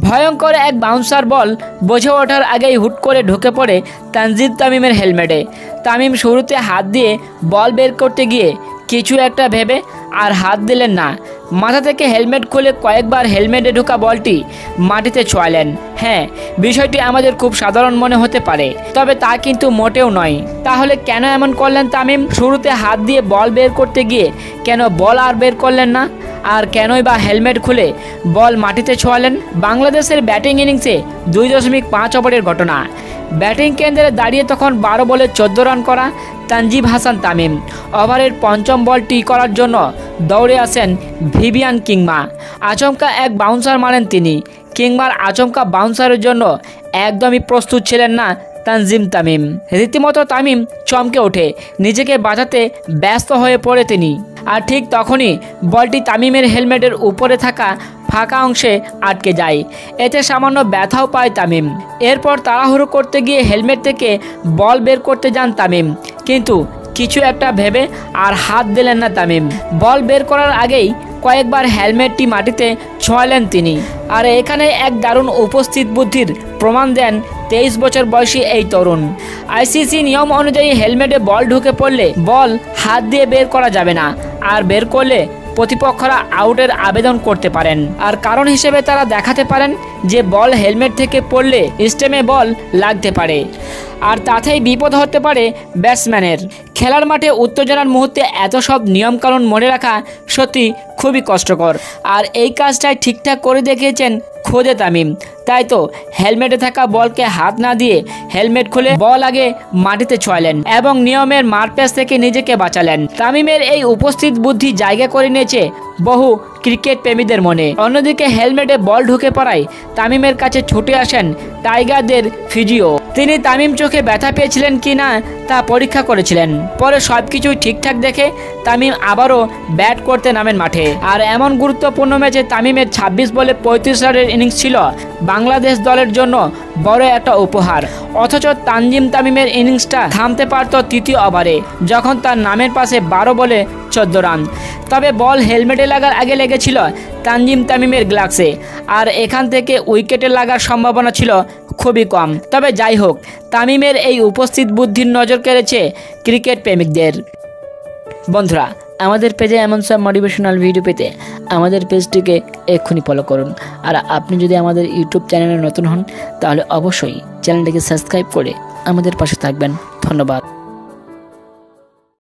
ভয়ঙ্কর এক bouncer ball বোঝে ওঠার আগেই হুট করে ঢুকে পড়ে তানজিম তামিমের হেলমেটে। তামিম শুরুতে হাত দিয়ে বল বের করতে গিয়ে কিছু একটা ভেবে আর হাত দিলেন না। মাথা থেকে হেলমেট খুলে কয়েকবার হেলমেটে ঢোকা বলটি মাটিতে ছোঁয়ালেন। হ্যাঁ, বিষয়টি আমাদের খুব সাধারণ মনে হতে পারে, তবে তা কিন্তু মোটেও নয়। তাহলে কেন এমন করলেন তামিম? শুরুতে হাত দিয়ে বল বের করতে গিয়ে কেন বল আর বের করলেন না? আর কেনই বা হেলমেট খুলে বল মাটিতে ছোঁয়ালেন? বাংলাদেশের ব্যাটিং ইনিংসে 2.5 ওভারের ঘটনা। ব্যাটিং কেন্দ্রে দাঁড়িয়ে তখন 12 বলে 14 রান করা তানজিম হাসান তামিম। ওভারের পঞ্চম বলটি করার জন্য দৌড়ে আসেন ভিভিয়ান কিংমা। আচমকা এক বাউন্সার মারেন তিনি। কিংমার আচমকা বাউন্সারের জন্য একদমই প্রস্তুত ছিলেন না তানজিম তামিম। রীতিমতো তামিম চমকে ওঠে, নিজেকে বাঁচাতে ব্যস্ত হয়ে পড়ে তিনি। আর ঠিক তখনই বলটি তামিমের হেলমেটের উপরে থাকা ফাঁকা অংশে আটকে যায়। এতে সামান্য ব্যথাও পায় তামিম। এরপর তাড়াহুড়ো করতে গিয়ে হেলমেট থেকে বল বের করতে যান তামিম, কিন্তু কিছু একটা ভেবে আর হাত দিলেন না তামিম। বল বের করার আগেই কয়েকবার হেলমেটটি মাটিতে ছোঁয়ালেন তিনি। আর এখানে এক দারুণ উপস্থিত বুদ্ধির প্রমাণ দেন 23 বছর বয়সী এই তরুণ। আইসিসি নিয়ম অনুযায়ী হেলমেটে বল ঢুকে পড়লে বল হাত দিয়ে বের করা যাবে না, আর বের করলে প্রতিপক্ষরা আউটের আবেদন করতে পারেন। আর কারণ হিসেবে তারা দেখাতে পারেন যে বল হেলমেট থেকে পড়লে স্টেমে বল লাগতে পারে, আর তাতেই বিপদ হতে পারে ব্যাটসম্যানের। খেলার মাঠে উত্তেজনার মুহূর্তে এত সব নিয়মকানুন মনে রাখা সত্যি খুবই কষ্টকর। আর এই কাজটাই ঠিকঠাক করে দেখিয়েছেন খোদে তামিম। তাই তো হেলমেটে থাকা বলকে হাত না দিয়ে হেলমেট খুলে বল আগে মাটিতে ছোঁয়ালেন এবং নিয়মের মারপ্যাচ থেকে নিজেকে বাঁচালেন। তামিমের এই উপস্থিত বুদ্ধি জায়গা করে নিয়েছে বহু ক্রিকেট প্রেমীদের মনে। অন্যদিকে হেলমেটে বল ঢুকে পড়ায় তামিমের কাছে ছুটে আসেন টাইগারদের ফিজিও। তিনি তামিম চোখে ব্যথা পেয়েছিলেন কি না তা পরীক্ষা করেছিলেন। পরে সবকিছুই ঠিকঠাক দেখে তামিম আবারও ব্যাট করতে নামেন মাঠে। আর এমন গুরুত্বপূর্ণ ম্যাচে তামিমের 26 বলে 35 রানের ইনিংস ছিল বাংলাদেশ দলের জন্য বড় একটা উপহার। অথচ তানজিম তামিমের ইনিংসটা থামতে পারত তৃতীয় ওভারে, যখন তার নামের পাশে 12 বলে 14 রান। তবে বল হেলমেটে লাগার আগে লেগেছিল তানজিম তামিমের গ্লাভসে, আর এখান থেকে উইকেটে লাগার সম্ভাবনা ছিল খুবই কম। তবে যাই হোক, তামিমের এই উপস্থিত বুদ্ধির নজর কেড়েছে ক্রিকেট প্রেমিকদের। বন্ধুরা, আমাদের পেজে এমন সব মোটিভেশনাল ভিডিও পেতে আমাদের পেজটিকে এক্ষুনি ফলো করুন। আর আপনি যদি আমাদের ইউটিউব চ্যানেলে নতুন হন তাহলে অবশ্যই চ্যানেলটিকে সাবস্ক্রাইব করে আমাদের পাশে থাকবেন। ধন্যবাদ।